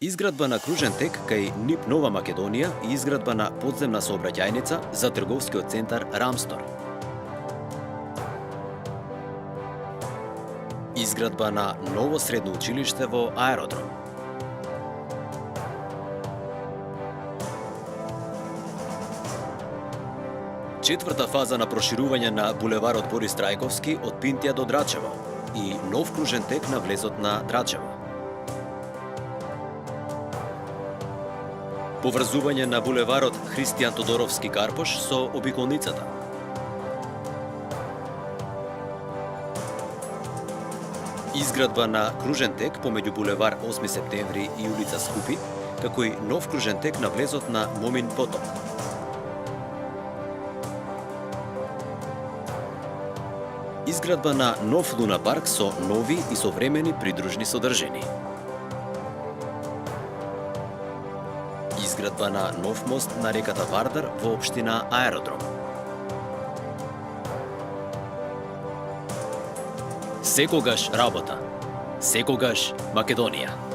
Изградба на кружен тек кај НИП Нова Македонија и изградба на подземна сообраќајница за трговскиот центар Рамстор. Изградба на ново средно училиште во Аеродром. Четврта фаза на проширување на булеварот Борис Трајковски од Пинтија до Драчево и нов кружен тек на влезот на Драчево. Поврзување на булеварот Христијан Тодоровски Карпош со обиколницата. Изградба на кружен тек помеѓу булевар 8 септември и улица Скупи, како и нов кружен тек на влезот на Момин поток. Изградба на нов луна парк со нови и современи придружни содржини. Изградба на нов мост на реката Вардар во општина Аеродром. Секогаш работа, секогаш Македонија.